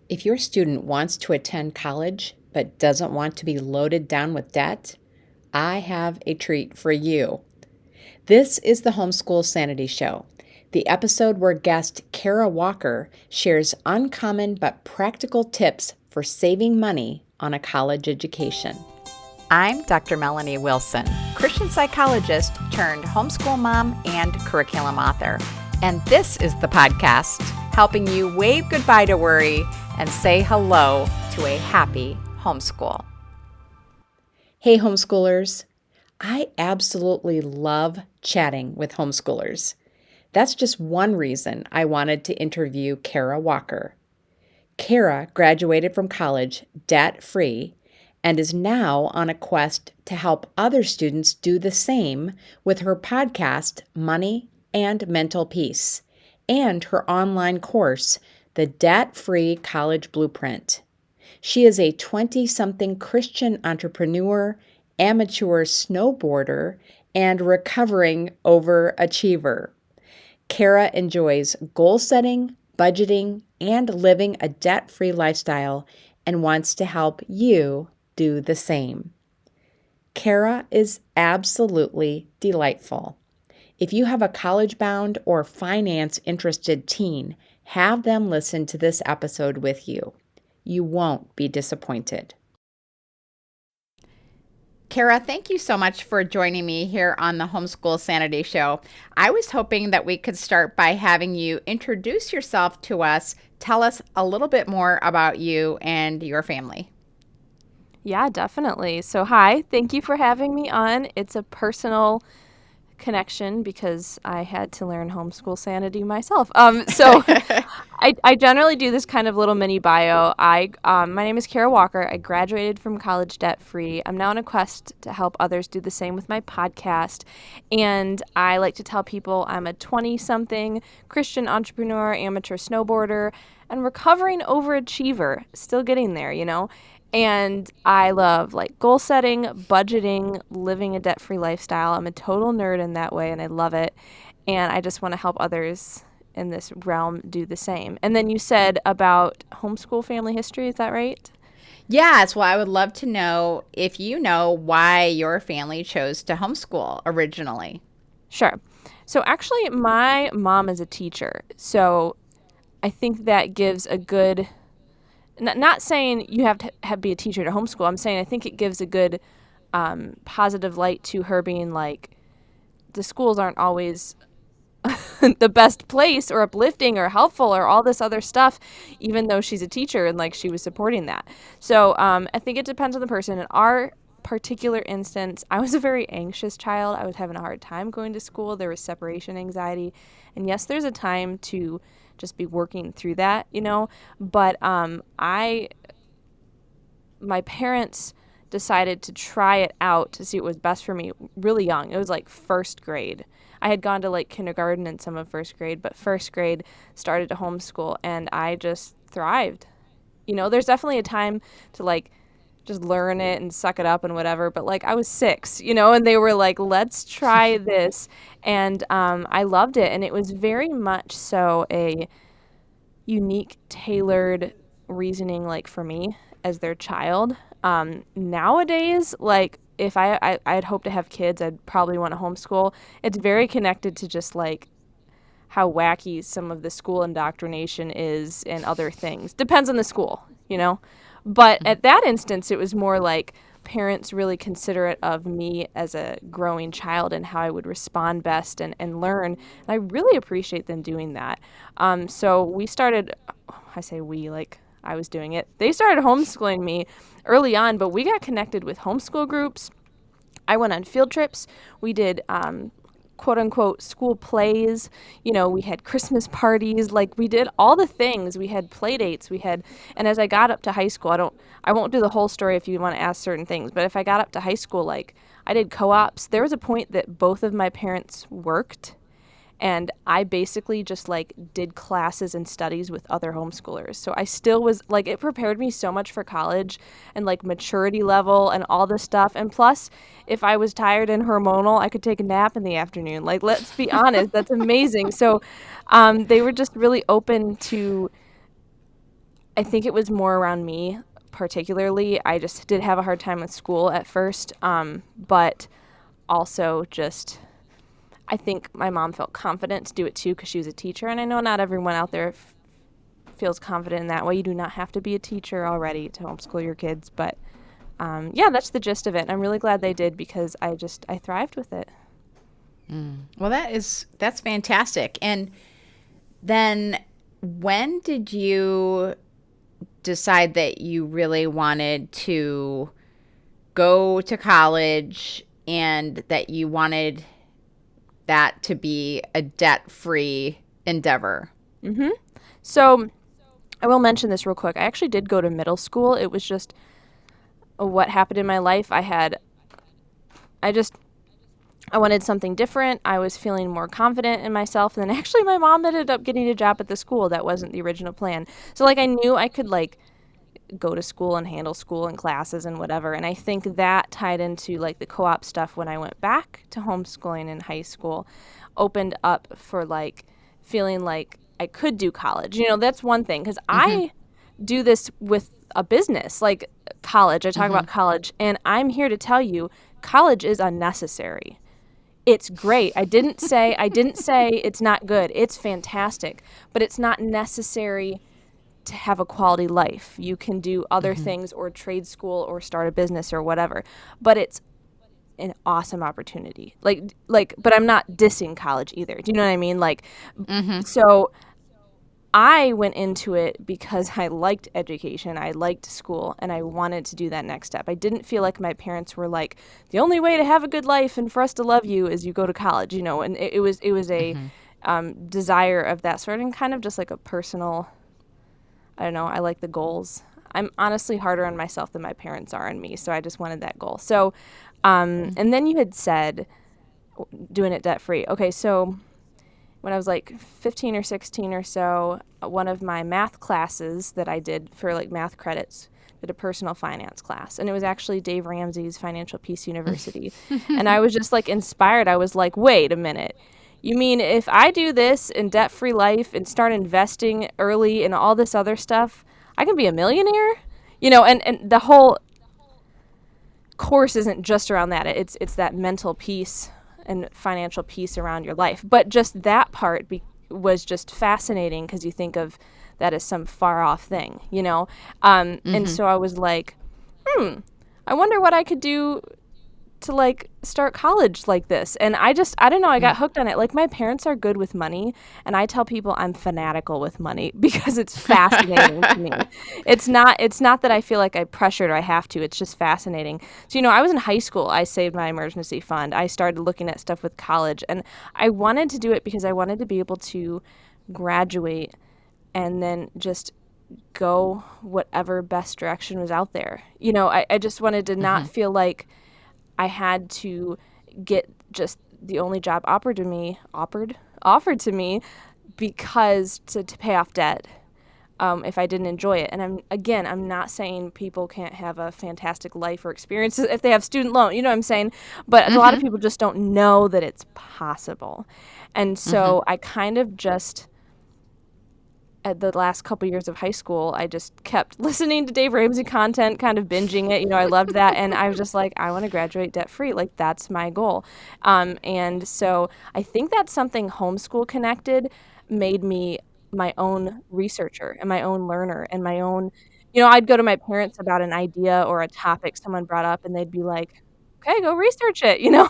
If your student wants to attend college but doesn't want to be loaded down with debt, I have a treat for you. This is the Homeschool Sanity Show, the episode where guest Kara Walker shares uncommon but practical tips for saving money on a college education. I'm Dr. Melanie Wilson, Christian psychologist turned homeschool mom and curriculum author. And this is the podcast helping you wave goodbye to worry and say hello to a happy homeschool. Hey, homeschoolers. I absolutely love chatting with homeschoolers. That's just one reason I wanted to interview Kara Walker. Kara graduated from college debt-free and is now on a quest to help other students do the same with her podcast, Money and Mental Peace, and her online course, The Debt-Free College Blueprint. She is a 20-something Christian entrepreneur, amateur snowboarder, and recovering overachiever. Kara enjoys goal setting, budgeting, and living a debt-free lifestyle and wants to help you do the same. Kara is absolutely delightful. If you have a college-bound or finance-interested teen, have them listen to this episode with you. You won't be disappointed. Kara, thank you so much for joining me here on the Homeschool Sanity Show. I was hoping that we could start by having you introduce yourself to us. Tell us a little bit more about you and your family. Yeah, definitely. So, hi, thank you for having me on. It's a personal connection because I had to learn homeschool sanity myself. I generally do this kind of little mini bio. My name is Kara Walker. I graduated from college debt-free. I'm now on a quest to help others do the same with my podcast. And I like to tell people I'm a 20-something Christian entrepreneur, amateur snowboarder, and recovering overachiever. Still getting there, you know? And I love goal setting, budgeting, living a debt-free lifestyle. I'm a total nerd in that way, and I love it. And I just want to help others in this realm do the same. And then you said about homeschool family history, is that right? Yes, well, I would love to know if you know why your family chose to homeschool originally. Sure. So actually, my mom is a teacher. So I think that gives a good... Not saying you have to be a teacher to homeschool. I'm saying I think it gives a good positive light to her being like, the schools aren't always the best place or uplifting or helpful or all this other stuff, even though she's a teacher and she was supporting that. So I think it depends on the person. In our particular instance, I was a very anxious child. I was having a hard time going to school. There was separation anxiety. And yes, there's a time to just be working through that, you know, but my parents decided to try it out to see what was best for me really young. It was first grade. I had gone to kindergarten and some of first grade, but first grade started to homeschool and I just thrived. You know, there's definitely a time to just learn it and suck it up and whatever, but I was 6, you know, and they were let's try this. And I loved it. And it was very much so a unique, tailored reasoning for me as their child. Nowadays, if I'd hope to have kids, I'd probably want to homeschool. It's very connected to just how wacky some of the school indoctrination is and other things. Depends on the school, you know. But at that instance, it was more parents really considerate of me as a growing child and how I would respond best and learn. And I really appreciate them doing that. So we started, I say we, I was doing it. They started homeschooling me early on, but we got connected with homeschool groups. I went on field trips. We did quote unquote school plays. You know, we had Christmas parties, we did all the things. We had play dates. And as I got up to high school, I won't do the whole story if you want to ask certain things, but if I got up to high school, I did co-ops. There was a point that both of my parents worked and I basically just did classes and studies with other homeschoolers. So I still was it prepared me so much for college and maturity level and all this stuff. And plus, if I was tired and hormonal, I could take a nap in the afternoon. Let's be honest, that's amazing. So they were just really open to I think it was more around me particularly. I just did have a hard time with school at first, but also just I think my mom felt confident to do it too because she was a teacher, and I know not everyone out there feels confident in that way. You do not have to be a teacher already to homeschool your kids, but yeah, that's the gist of it. And I'm really glad they did because I thrived with it. Well, that's fantastic. And then when did you decide that you really wanted to go to college and that you wanted that to be a debt-free endeavor? So I will mention this real quick. I actually did go to middle school. It was just what happened in my life. I wanted something different. I was feeling more confident in myself. And then actually my mom ended up getting a job at the school. That wasn't the original plan. So like I knew I could like go to school and handle school and classes and whatever. And I think that tied into like the co-op stuff when I went back to homeschooling in high school, opened up for like feeling like I could do college. You know, that's one thing because I do this with a business like college. I talk about college, and I'm here to tell you college is unnecessary. It's great. I didn't say it's not good. It's fantastic, but it's not necessary to have a quality life. You can do other things or trade school or start a business or whatever, but it's an awesome opportunity. But I'm not dissing college either. Do you know what I mean? So I went into it because I liked education, I liked school, and I wanted to do that next step. I didn't feel like my parents were like, the only way to have a good life and for us to love you is you go to college, you know, and it was a desire of that sort, and kind of just like a personal, I don't know, I like the goals. I'm honestly harder on myself than my parents are on me, so I just wanted that goal. So, and then you had said doing it debt-free. Okay, so when I was like 15 or 16 or so, one of my math classes that I did for like math credits did a personal finance class. And it was actually Dave Ramsey's Financial Peace University. And I was just like inspired. I was like, wait a minute. You mean if I do this in debt-free life and start investing early and all this other stuff, I can be a millionaire? You know, and the whole course isn't just around that. It's that mental peace and financial peace around your life. But just that part was just fascinating because you think of that as some far off thing, you know? And so I was like, I wonder what I could do to like start college like this. And I don't know, I got hooked on it. Like my parents are good with money, and I tell people I'm fanatical with money because it's fascinating to me. It's not that I feel like I pressured or I have to. It's just fascinating. So, you know, I was in high school. I saved my emergency fund. I started looking at stuff with college, and I wanted to do it because I wanted to be able to graduate and then just go whatever best direction was out there. You know, I just wanted to not feel like I had to get just the only job offered to me because to pay off debt if I didn't enjoy it. And I'm not saying people can't have a fantastic life or experiences if they have student loan, you know what I'm saying? But a lot of people just don't know that it's possible. And so I kind of just, at the last couple years of high school, I just kept listening to Dave Ramsey content, kind of binging it. You know, I loved that. And I was just like, I want to graduate debt-free. Like, that's my goal. And so I think that's something homeschool connected made me my own researcher and my own learner and my own, you know, I'd go to my parents about an idea or a topic someone brought up, and they'd be like, okay, go research it, you know,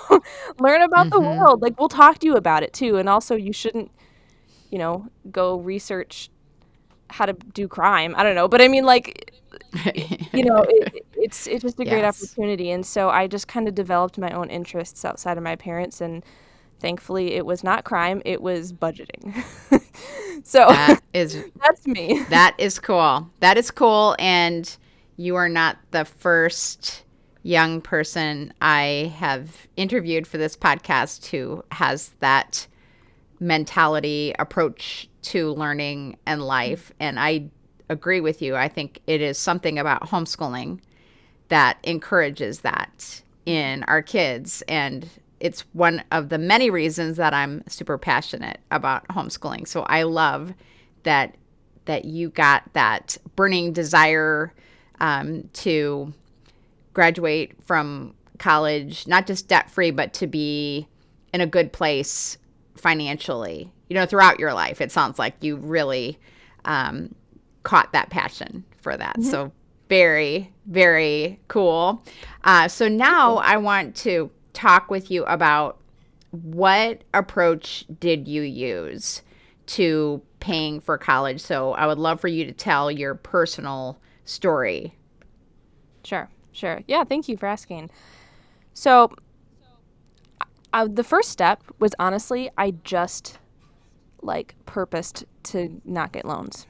learn about the world. Like, we'll talk to you about it too. And also you shouldn't, you know, go research how to do crime. I don't know. But I mean, like, you know, it's just a great opportunity. And so I just kind of developed my own interests outside of my parents. And thankfully, it was not crime. It was budgeting. So that's me. That is cool. That is cool. And you are not the first young person I have interviewed for this podcast who has that mentality, approach to learning and life. And I agree with you. I think it is something about homeschooling that encourages that in our kids. And it's one of the many reasons that I'm super passionate about homeschooling. So I love that that you got that burning desire to graduate from college, not just debt free, but to be in a good place financially, throughout your life. It sounds like you really caught that passion for that. Mm-hmm. So very, very cool. So now I want to talk with you about what approach did you use to paying for college? So I would love for you to tell your personal story. Sure. Yeah, thank you for asking. So the first step was honestly, I just purposed to not get loans.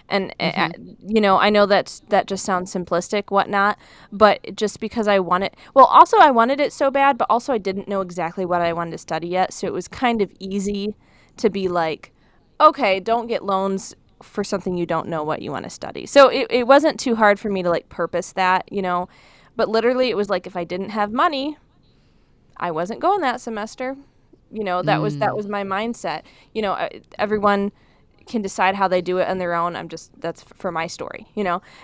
And, I know that just sounds simplistic, whatnot, but just because I wanted it so bad, but also I didn't know exactly what I wanted to study yet. So it was kind of easy to be like, okay, don't get loans for something you don't know what you want to study. So it wasn't too hard for me to purpose that, but literally it was like, if I didn't have money, I wasn't going that semester. That was my mindset. Everyone can decide how they do it on their own. That's for my story,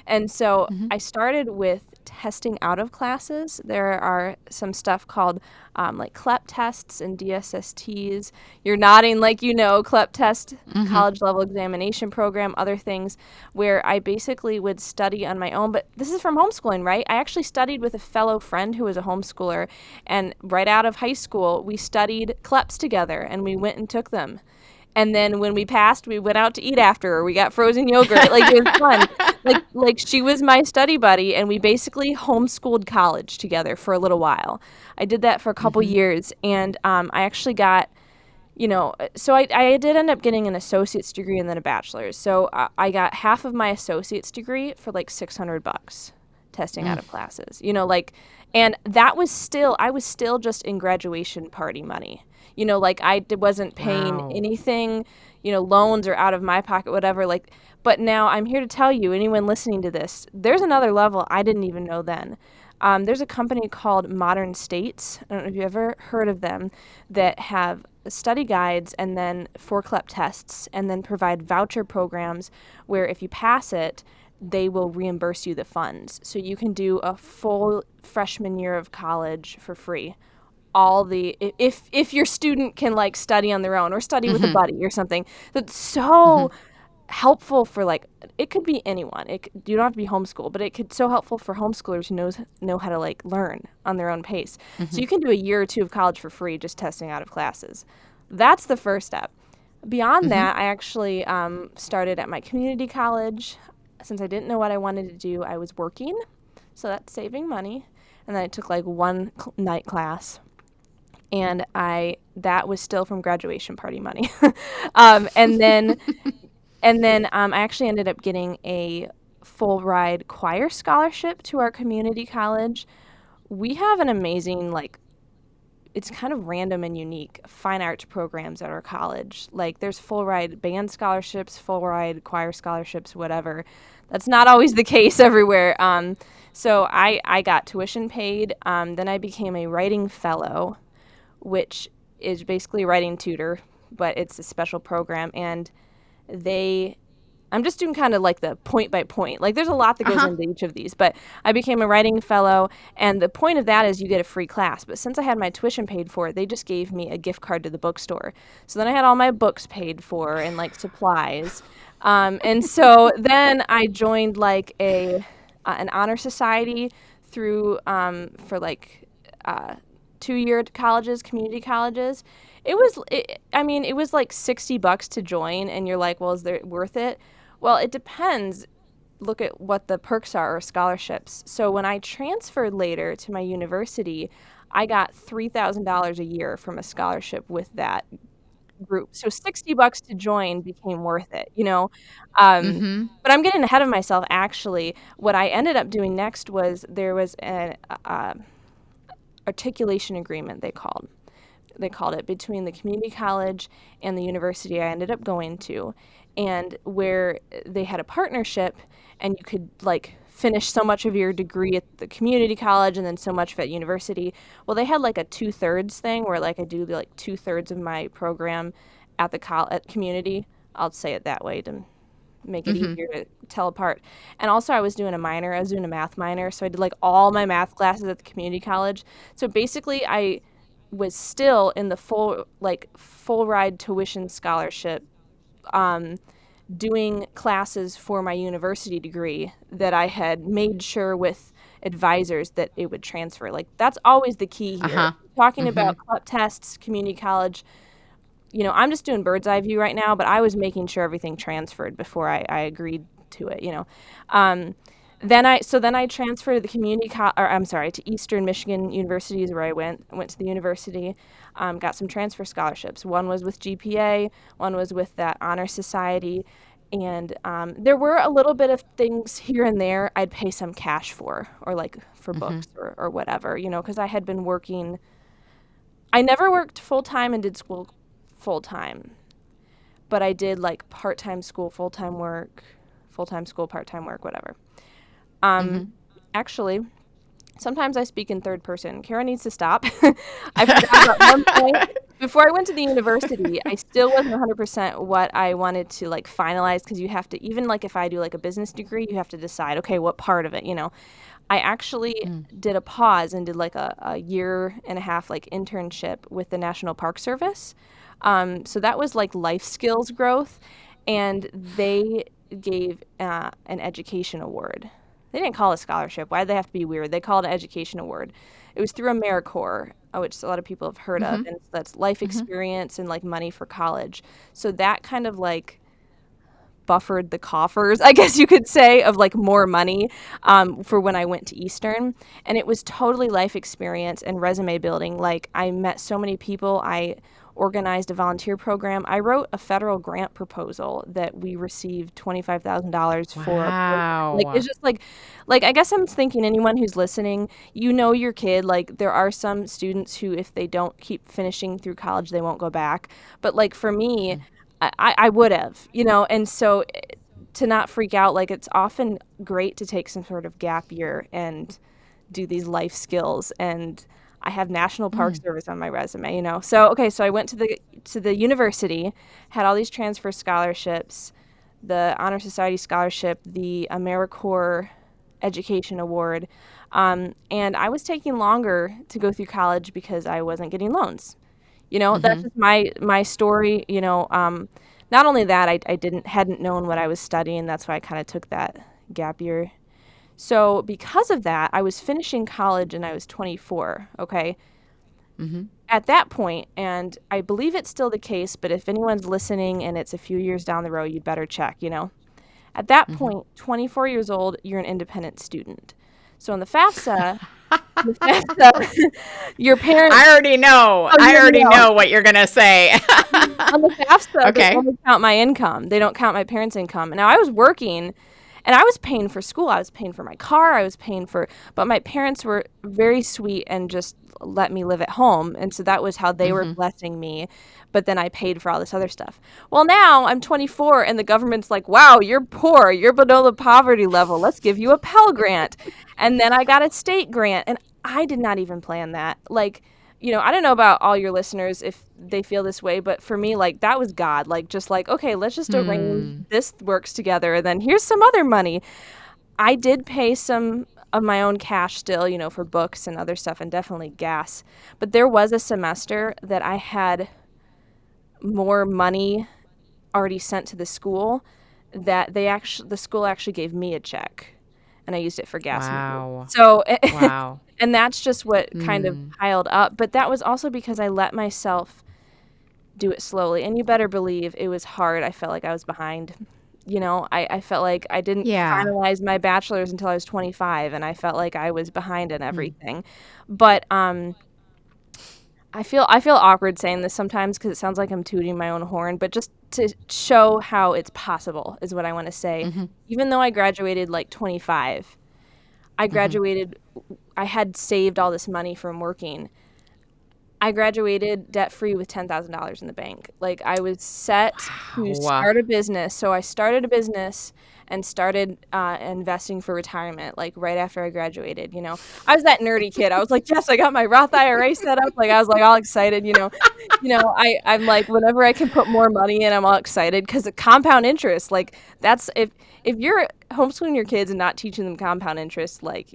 And so I started with testing out of classes. There are some stuff called CLEP tests and DSSTs. You're nodding like CLEP test, college level examination program, other things where I basically would study on my own. But this is from homeschooling, right? I actually studied with a fellow friend who was a homeschooler. And right out of high school, we studied CLEPs together and we went and took them. And then when we passed, we went out to eat after, or we got frozen yogurt. It was fun. Like she was my study buddy, and we basically homeschooled college together for a little while. I did that for a couple years, and I actually got, so I did end up getting an associate's degree and then a bachelor's. So I got half of my associate's degree for $600 testing out of classes. And that was I was still just in graduation party money. I wasn't paying anything, loans or out of my pocket, whatever. But now I'm here to tell you, anyone listening to this, there's another level I didn't even know then. There's a company called Modern States. I don't know if you've ever heard of them, that have study guides and then for CLEP tests and then provide voucher programs where if you pass it, they will reimburse you the funds. So you can do a full freshman year of college for free. If your student can study on their own or study with a buddy or something. That's so helpful for it could be anyone. You don't have to be homeschooled, but it could so helpful for homeschoolers who know how to learn on their own pace. So you can do a year or two of college for free just testing out of classes. That's the first step. Beyond that, I actually started at my community college. Since I didn't know what I wanted to do, I was working, so that's saving money. And then I took one night class. And that was still from graduation party money. And then I actually ended up getting a full ride choir scholarship to our community college. We have an amazing, it's kind of random and unique fine arts programs at our college. There's full ride band scholarships, full ride choir scholarships, whatever. That's not always the case everywhere. So I got tuition paid. Then I became a writing fellow, which is basically a writing tutor, but it's a special program. And I'm just doing kind of the point by point. There's a lot that goes into each of these, but I became a writing fellow. And the point of that is you get a free class. But since I had my tuition paid for, they just gave me a gift card to the bookstore. So then I had all my books paid for and supplies. And so then I joined an honor society through for 2-year colleges, community colleges. It was $60 to join, and you're like, well, is it worth it? Well, it depends. Look at what the perks are or scholarships. So when I transferred later to my university, I got $3,000 a year from a scholarship with that group. So $60 to join became worth it, But I'm getting ahead of myself, actually. What I ended up doing next was there was an articulation agreement, they called it, between the community college and the university I ended up going to, and where they had a partnership, and you could finish so much of your degree at the community college and then so much of it at university. Well, they had a 2/3 thing where I do 2/3 of my program at the at community. I'll say it that way to make it easier to tell apart. And also I was doing a minor. I was doing a math minor, so I did like all my math classes at the community college. So basically I was still in the full ride tuition scholarship, doing classes for my university degree that I had made sure with advisors that it would transfer. Like that's always the key here. Uh-huh. Talking about CLEP tests, community college, I'm just doing bird's eye view right now, but I was making sure everything transferred before I agreed to it. Then I transferred to the to Eastern Michigan University is where I went to the university, got some transfer scholarships. One was with GPA, one was with that honor society, and there were a little bit of things here and there I'd pay some cash for, or like for books or whatever, because I had been working. I never worked full time and did school full time, but I did like part time school, full time work, full time school, part time work, whatever. Actually, sometimes I speak in third person. Kara needs to stop. I forgot about one point. Before I went to the university, I still wasn't 100% what I wanted to like finalize, because you have to, even like if I do like a business degree, you have to decide, okay, what part of it. I actually did a pause and did like a year and a half like internship with the National Park Service. So that was like life skills growth, and they gave an education award. They didn't call it a scholarship. Why did they have to be weird? They called it an education award. It was through AmeriCorps, which a lot of people have heard of, and that's life experience and like money for college. So that kind of like buffered the coffers, I guess you could say, of like more money for when I went to Eastern. And it was totally life experience and resume building. Like I met so many people. I organized a volunteer program. I wrote a federal grant proposal that we received $25,000 for. Like Wow. it's just like I guess I'm thinking anyone who's listening, your kid. Like there are some students who, if they don't keep finishing through college, they won't go back. But like for me, I would have, and so to not freak out, like it's often great to take some sort of gap year and do these life skills. And I have National Park Service on my resume. So okay, so I went to the university, had all these transfer scholarships, the Honor Society scholarship, the AmeriCorps Education Award, and I was taking longer to go through college because I wasn't getting loans. That's just my story. Not only that, I hadn't known what I was studying. That's why I kind of took that gap year. So because of that, I was finishing college and I was 24. Okay. At that point, and I believe it's still the case, but if anyone's listening and it's a few years down the road, you'd better check. At that point, 24 years old, you're an independent student. So in the FAFSA, your parents. I already know. Oh, I you already know. know what you're going to say. On the FAFSA, they Okay. only count my income. They don't count my parents' income. Now, I was working, and I was paying for school. I was paying for my car. But my parents were very sweet and just let me live at home. And so that was how they were blessing me. But then I paid for all this other stuff. Well, now I'm 24, and the government's like, wow, you're poor. You're below the poverty level. Let's give you a Pell Grant. And then I got a state grant, and I did not even plan that. Like, I don't know about all your listeners if they feel this way, but for me, like, that was God. Like, just like, okay, let's just arrange this works together, and then here's some other money. I did pay some of my own cash still, for books and other stuff, and definitely gas. But there was a semester that I had more money already sent to the school that the school actually gave me a check, and I used it for gas money. Wow. So, Wow. and that's just what kind of piled up. But that was also because I let myself do it slowly. And you better believe it was hard. I felt like I was behind. I felt like I didn't Yeah. finalize my bachelor's until I was 25, and I felt like I was behind in everything. But I feel awkward saying this sometimes because it sounds like I'm tooting my own horn, but just to show how it's possible is what I want to say. Even though I graduated like 25, I had saved all this money from working. I graduated debt-free with $10,000 in the bank. Like I was set to Wow. start a business. So I started a business, and started investing for retirement, like right after I graduated. I was that nerdy kid. I was like, yes, I got my Roth IRA set up. Like I was like all excited. I'm like, whenever I can put more money in, I'm all excited because the compound interest, like that's if you're homeschooling your kids and not teaching them compound interest, like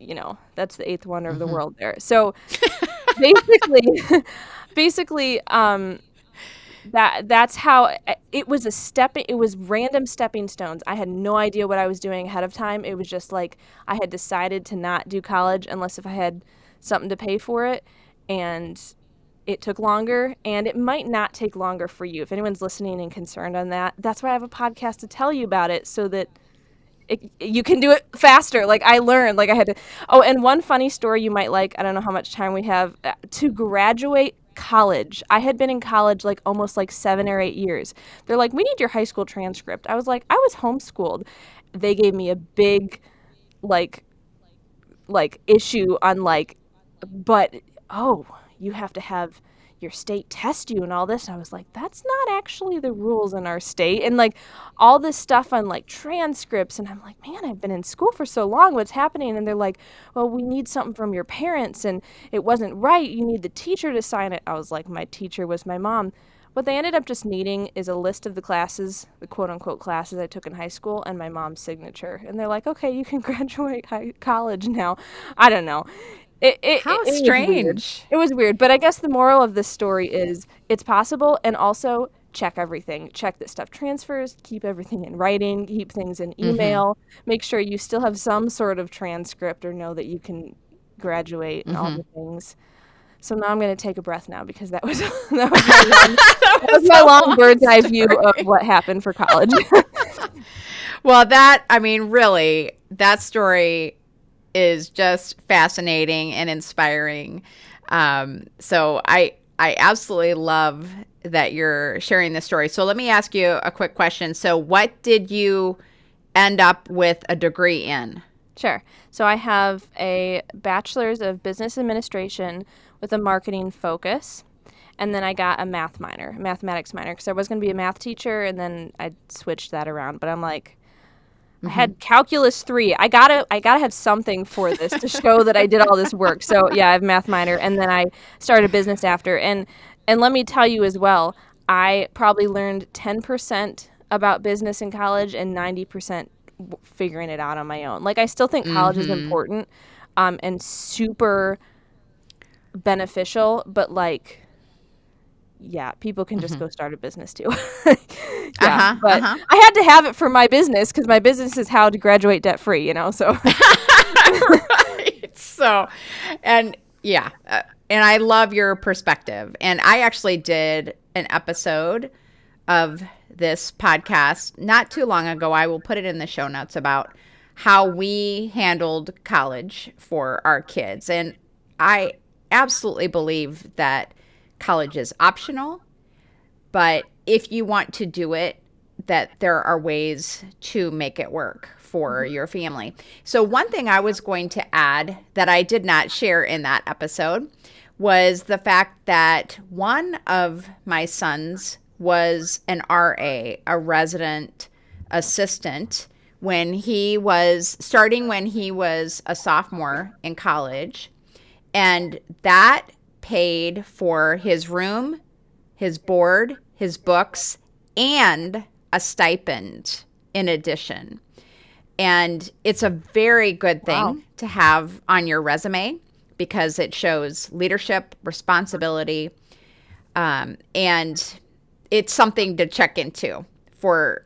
that's the eighth wonder of the world there. So basically, basically, that's how it was. It was random stepping stones. I had no idea what I was doing ahead of time. It was just like I had decided to not do college unless if I had something to pay for it, and it took longer, and it might not take longer for you. If anyone's listening and concerned on that, that's why I have a podcast to tell you about it, so that you can do it faster. Like I learned, like I had to. Oh, and one funny story you might like. I don't know how much time we have to graduate college. I had been in college like almost like 7 or 8 years. They're like, we need your high school transcript. I was like, I was homeschooled. They gave me a big like issue on like, but oh, you have to have your state test you and all this. And I was like, that's not actually the rules in our state. And like all this stuff on like transcripts. And I'm like, man, I've been in school for so long. What's happening? And they're like, well, we need something from your parents and it wasn't right. You need the teacher to sign it. I was like, my teacher was my mom. What they ended up just needing is a list of the classes, the quote unquote classes I took in high school, and my mom's signature. And they're like, okay, you can graduate college now. I don't know. How It was weird. strange. It was weird. But I guess the moral of this story is it's possible, and also check everything. Check that stuff transfers, keep everything in writing, keep things in email, make sure you still have some sort of transcript or know that you can graduate and all the things. So now I'm going to take a breath now because that was that was my long bird's eye view of what happened for college. Well, really, that story is just fascinating and inspiring. So I absolutely love that you're sharing this story. So let me ask you a quick question. So what did you end up with a degree in? Sure. So I have a bachelor's of business administration with a marketing focus. And then I got a mathematics minor, because I was going to be a math teacher, and then I switched that around. But I'm like, I had calculus 3. I gotta have something for this to show that I did all this work. So yeah, I have math minor, and then I started business after. And let me tell you as well, I probably learned 10% about business in college and 90% figuring it out on my own. Like I still think college is important and super beneficial, but like, yeah, people can just go start a business too. But I had to have it for my business because my business is how to graduate debt free, so. Right. So, and yeah, and I love your perspective. And I actually did an episode of this podcast not too long ago. I will put it in the show notes about how we handled college for our kids. And I absolutely believe that college is optional, but if you want to do it, that there are ways to make it work for your family. So one thing I was going to add that I did not share in that episode was the fact that one of my sons was an RA, a resident assistant, when he was a sophomore in college. And that paid for his room, his board, his books, and a stipend in addition. And it's a very good thing to have on your resume because it shows leadership, responsibility, and it's something to check into for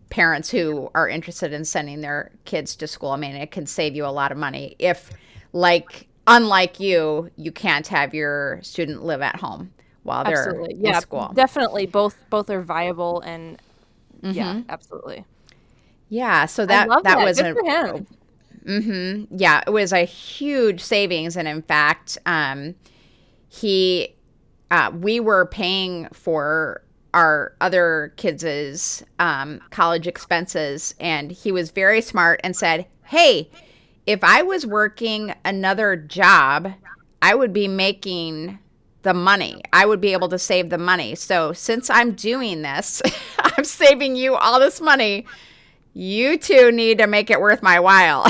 parents who are interested in sending their kids to school. I mean, it can save you a lot of money if, unlike you can't have your student live at home while they're in school. Definitely both are viable, and yeah, absolutely. Yeah, so I love that was good for him. Yeah, it was a huge savings, and in fact, we were paying for our other kids' college expenses, and he was very smart and said, "Hey, if I was working another job, I would be making the money. I would be able to save the money. So since I'm doing this, I'm saving you all this money. You two need to make it worth my while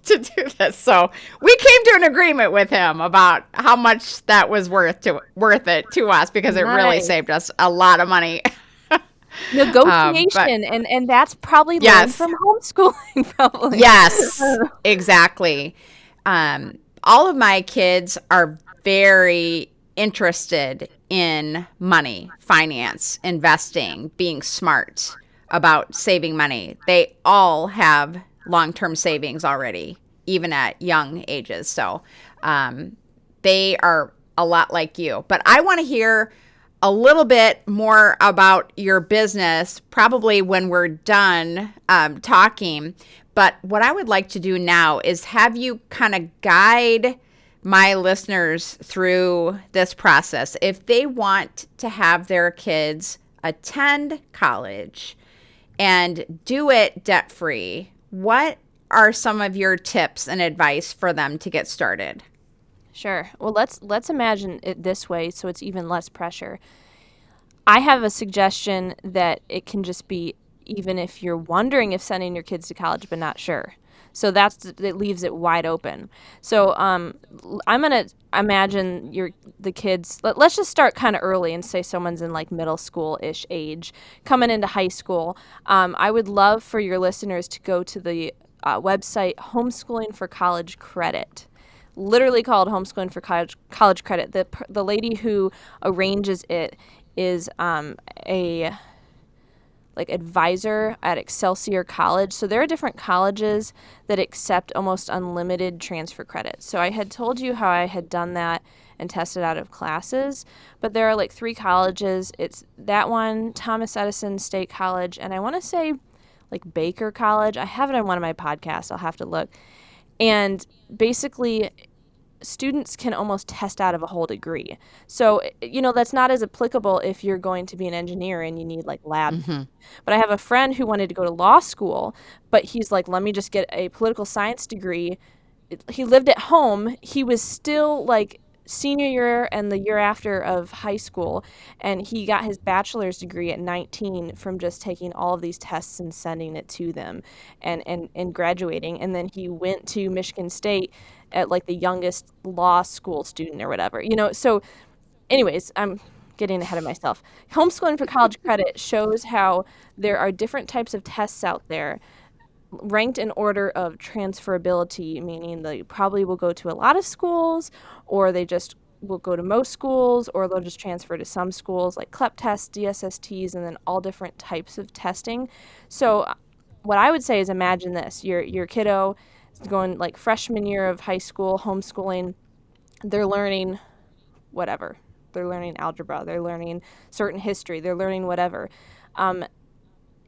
to do this. So we came to an agreement with him about how much that was worth it to us, because it really Nice. saved us a lot of money. But Negotiation, and that's probably learned yes, from homeschooling, probably. yes, exactly. All of my kids are very interested in money, finance, investing, being smart about saving money. They all have long-term savings already, even at young ages. So they are a lot like you. But I want to hear a little bit more about your business, probably when we're done talking. But what I would like to do now is have you kind of guide my listeners through this process. If they want to have their kids attend college and do it debt-free, what are some of your tips and advice for them to get started? Sure. Well, let's imagine it this way so it's even less pressure. I have a suggestion that it can just be even if you're wondering if sending your kids to college but not sure. So it leaves it wide open. So I'm gonna imagine the kids. Let's just start kind of early and say someone's in like middle school-ish age, coming into high school. I would love for your listeners to go to the website Homeschooling for College Credit, literally called Homeschooling for College Credit. The lady who arranges it is a like advisor at Excelsior College. So there are different colleges that accept almost unlimited transfer credits. So I had told you how I had done that and tested out of classes, but there are like 3 colleges. It's that one, Thomas Edison State College, and I want to say like Baker College. I have it on one of my podcasts. I'll have to look. And basically, students can almost test out of a whole degree. So, that's not as applicable if you're going to be an engineer and you need like lab. Mm-hmm. But I have a friend who wanted to go to law school, but he's like, let me just get a political science degree. He lived at home. He was still like senior year and the year after of high school, and he got his bachelor's degree at 19 from just taking all of these tests and sending it to them and graduating. And then he went to Michigan State at like the youngest law school student or whatever. So anyways, I'm getting ahead of myself. Homeschooling for College Credit shows how there are different types of tests out there ranked in order of transferability, meaning they probably will go to a lot of schools, or they just will go to most schools, or they'll just transfer to some schools, like CLEP tests, DSSTs, and then all different types of testing. So what I would say is imagine this. Your kiddo is going like freshman year of high school, homeschooling. They're learning whatever. They're learning algebra. They're learning certain history. They're learning whatever.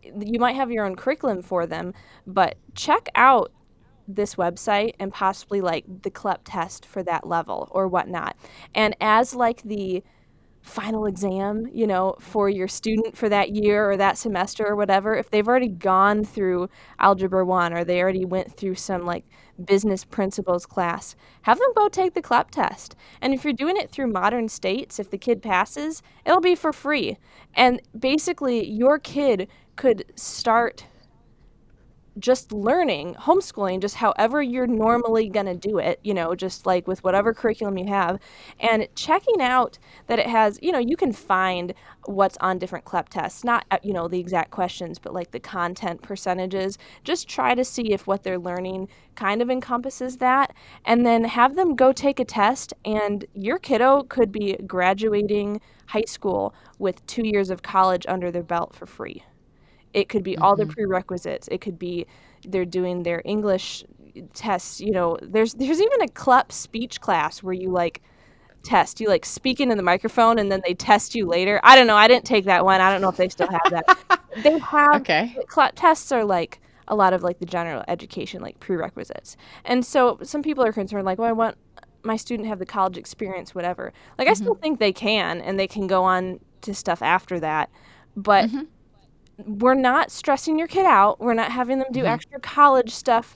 You might have your own curriculum for them, but check out this website and possibly like the CLEP test for that level or whatnot. And as like the final exam, for your student for that year or that semester or whatever, if they've already gone through Algebra 1 or they already went through some like business principles class, have them go take the CLEP test. And if you're doing it through Modern States, if the kid passes, it'll be for free. And basically your kid could start just learning homeschooling just however you're normally going to do it, just like with whatever curriculum you have, and checking out that it has, you can find what's on different CLEP tests, not, the exact questions, but like the content percentages. Just try to see if what they're learning kind of encompasses that, and then have them go take a test, and your kiddo could be graduating high school with 2 years of college under their belt for free. It could be all the Mm-hmm. prerequisites. It could be they're doing their English tests. There's even a CLEP speech class where you like test. You like speak into the microphone and then they test you later. I don't know. I didn't take that one. I don't know if they still have that. They have Okay. CLEP tests are like a lot of like the general education like prerequisites. And so some people are concerned like, well, I want my student to have the college experience, whatever. Like I Mm-hmm. still think they can and they can go on to stuff after that. But Mm-hmm. we're not stressing your kid out. We're not having them do Mm-hmm. extra college stuff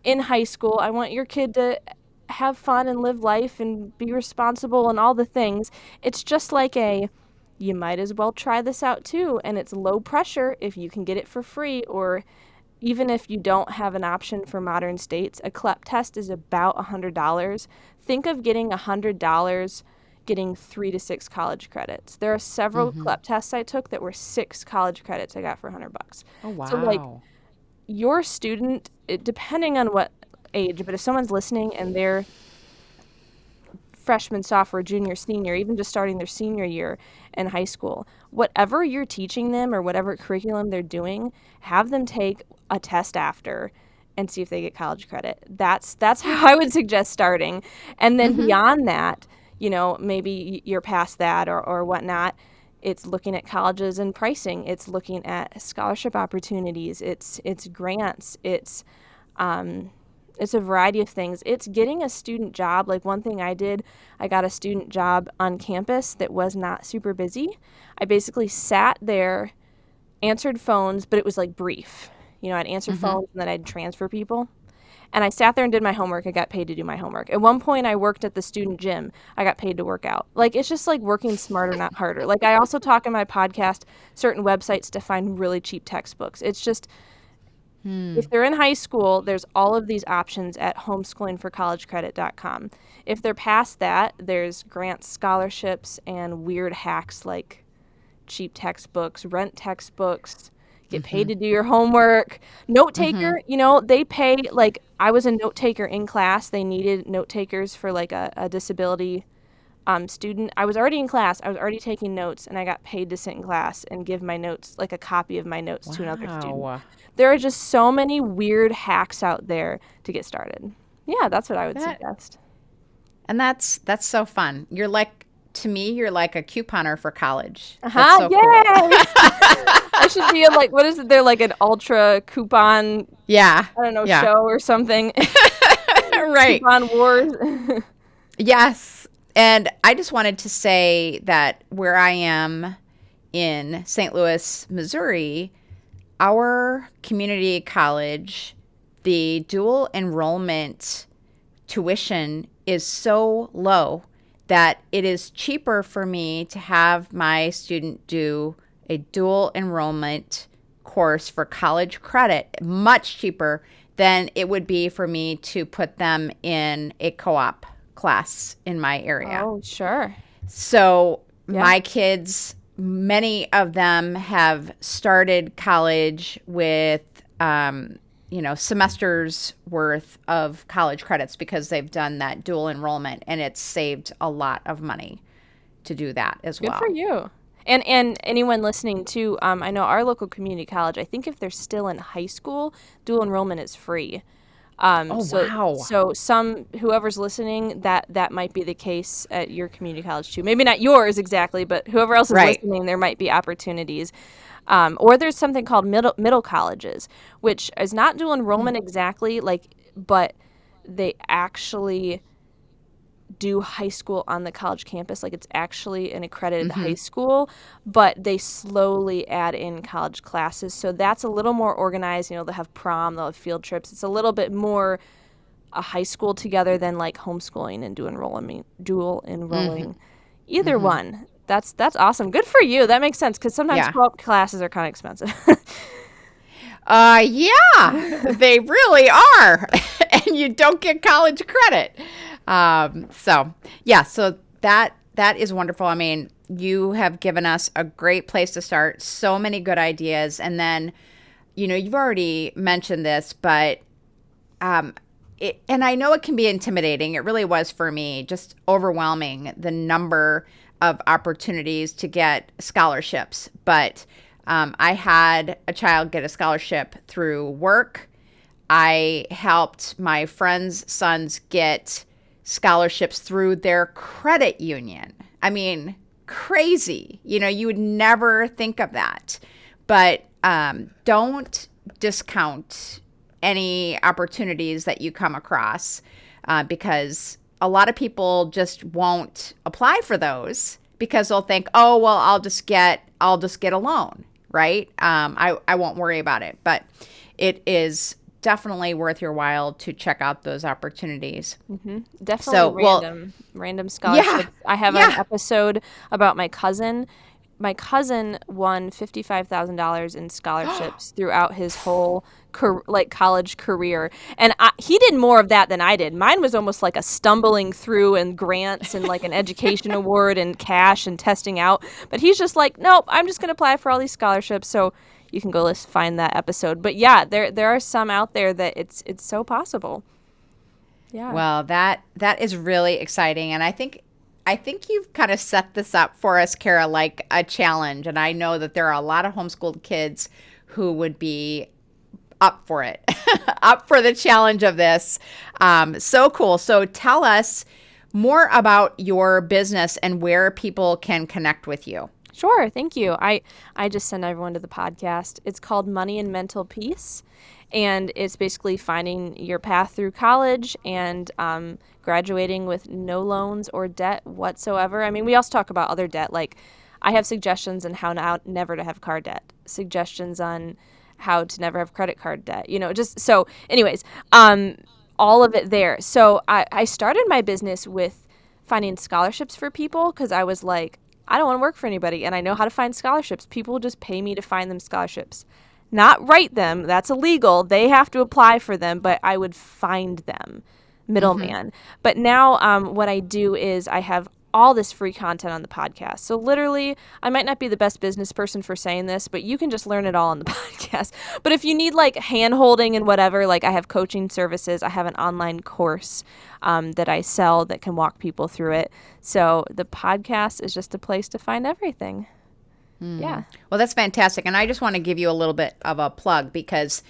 in high school. I want your kid to have fun and live life and be responsible and all the things. It's just like you might as well try this out too. And it's low pressure if you can get it for free, or even if you don't have an option for modern states, a CLEP test is about $100. Think of getting $100, getting 3 to 6 college credits. There are several CLEP tests I took that were 6 college credits I got for $100. Oh, So like wow. your student, depending on what age, but if someone's listening and they're freshman, sophomore, junior, senior, even just starting their senior year in high school, whatever you're teaching them or whatever curriculum they're doing, have them take a test after and see if they get college credit. That's how I would suggest starting. And then beyond that, maybe you're past that or whatnot. It's looking at colleges and pricing. It's looking at scholarship opportunities. It's grants. It's a variety of things. It's getting a student job. Like one thing I did, I got a student job on campus that was not super busy. I basically sat there, answered phones, but it was like brief. I'd answer phones and then I'd transfer people. And I sat there and did my homework. I got paid to do my homework. At one point, I worked at the student gym. I got paid to work out. Like, it's just like working smarter, not harder. Like, I also talk in my podcast certain websites to find really cheap textbooks. It's just, if they're in high school, there's all of these options at homeschoolingforcollegecredit.com. If they're past that, there's grants, scholarships, and weird hacks like cheap textbooks, rent textbooks, get paid to do your homework. Note taker, they pay, like, I was a note taker in class. They needed note takers for like a disability student. I was already in class. I was already taking notes, and I got paid to sit in class and give my notes, like a copy of my notes to another student. Wow. There are just so many weird hacks out there to get started. Yeah, that's what I would suggest. And that's so fun. To me, you're like a couponer for college. That's so Yay! cool. I should be in like, what is it? They're like an ultra coupon, Yeah. I don't know, Yeah. show or something. Right. Coupon wars. Yes. And I just wanted to say that where I am in St. Louis, Missouri, our community college, the dual enrollment tuition is so low that it is cheaper for me to have my student do a dual enrollment course for college credit, much cheaper than it would be for me to put them in a co-op class in my area. Oh, sure. So Yeah. my kids, many of them have started college with, semesters worth of college credits because they've done that dual enrollment, and it's saved a lot of money to do that as Good well. for you. And anyone listening too, I know our local community college, I think if they're still in high school, dual enrollment is free. Wow. So whoever's listening, that might be the case at your community college too. Maybe not yours exactly, but whoever else is Right. listening, there might be opportunities. Or there's something called middle colleges, which is not dual enrollment exactly, but they actually do high school on the college campus. Like, it's actually an accredited high school, but they slowly add in college classes. So that's a little more organized. They'll have prom, they'll have field trips. It's a little bit more a high school together than like homeschooling and dual enrolling. Either one. That's awesome. Good for you. That makes sense, because sometimes Yeah. co-op classes are kind of expensive. Yeah, they really are. And you don't get college credit. So that is wonderful. I mean, you have given us a great place to start. So many good ideas. And then, you've already mentioned this, but and I know it can be intimidating. It really was for me, just overwhelming, the number of opportunities to get scholarships. But I had a child get a scholarship through work. I helped my friends' sons get scholarships through their credit union. I mean, crazy. You would never think of that. But don't discount any opportunities that you come across, because a lot of people just won't apply for those because they'll think, oh, well, I'll just get a loan, right? I won't worry about it. But it is definitely worth your while to check out those opportunities. Definitely So, well, random yeah, scholarships. I have an yeah. episode about my cousin. My cousin won $55,000 in scholarships throughout his whole college career, and he did more of that than I did. Mine was almost like a stumbling through and grants and like an education award and cash and testing out. But he's just like, nope, I'm just going to apply for all these scholarships. So you can go find that episode. But yeah, there are some out there that it's so possible. Yeah. Well, that is really exciting, and I think you've kind of set this up for us, Kara, like a challenge. And I know that there are a lot of homeschooled kids who would be up for it, up for the challenge of this. So cool. So tell us more about your business and where people can connect with you. Sure, thank you. I just send everyone to the podcast. It's called Money and Mental Peace, and it's basically finding your path through college and graduating with no loans or debt whatsoever. I mean, we also talk about other debt. Like, I have suggestions on how never to have car debt, suggestions on how to never have credit card debt. Just so. Anyways, all of it there. So I started my business with finding scholarships for people because I was like, I don't want to work for anybody, and I know how to find scholarships. People will just pay me to find them scholarships. Not write them. That's illegal. They have to apply for them, but I would find them, middleman. But now what I do is I have all this free content on the podcast. So literally, I might not be the best business person for saying this, but you can just learn it all on the podcast. But if you need like hand holding and whatever, like I have coaching services, I have an online course that I sell that can walk people through it. So the podcast is just a place to find everything. Yeah. Well, that's fantastic. And I just want to give you a little bit of a plug because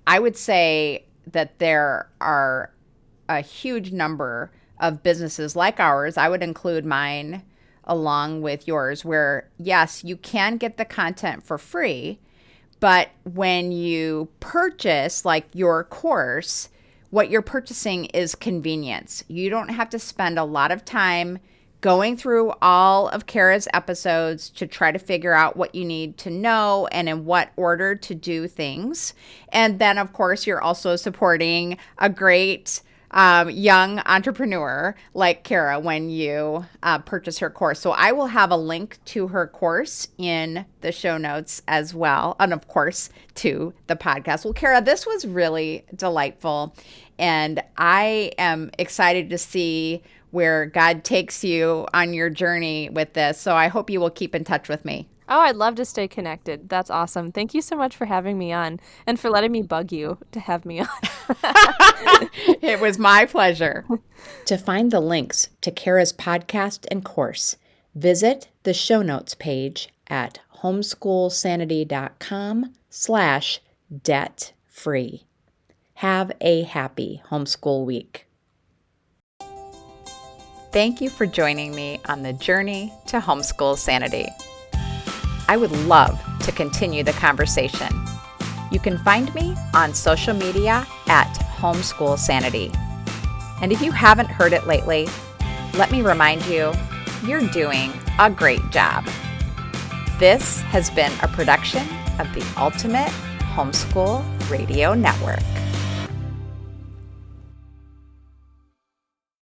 I would say that there are a huge number of businesses like ours. I would include mine along with yours, where yes, you can get the content for free, but when you purchase like your course, what you're purchasing is convenience. You don't have to spend a lot of time going through all of Kara's episodes to try to figure out what you need to know and in what order to do things. And then, of course, you're also supporting a great young entrepreneur like Kara when you purchase her course. So I will have a link to her course in the show notes as well. And of course, to the podcast. Well, Kara, this was really delightful. And I am excited to see where God takes you on your journey with this. So I hope you will keep in touch with me. Oh, I'd love to stay connected. That's awesome. Thank you so much for having me on and for letting me bug you to have me on. It was my pleasure. To find the links to Kara's podcast and course, visit the show notes page at homeschoolsanity.com/debt-free. Have a happy homeschool week. Thank you for joining me on the journey to homeschool sanity. I would love to continue the conversation. You can find me on social media at Homeschool Sanity. And if you haven't heard it lately, let me remind you, you're doing a great job. This has been a production of the Ultimate Homeschool Radio Network.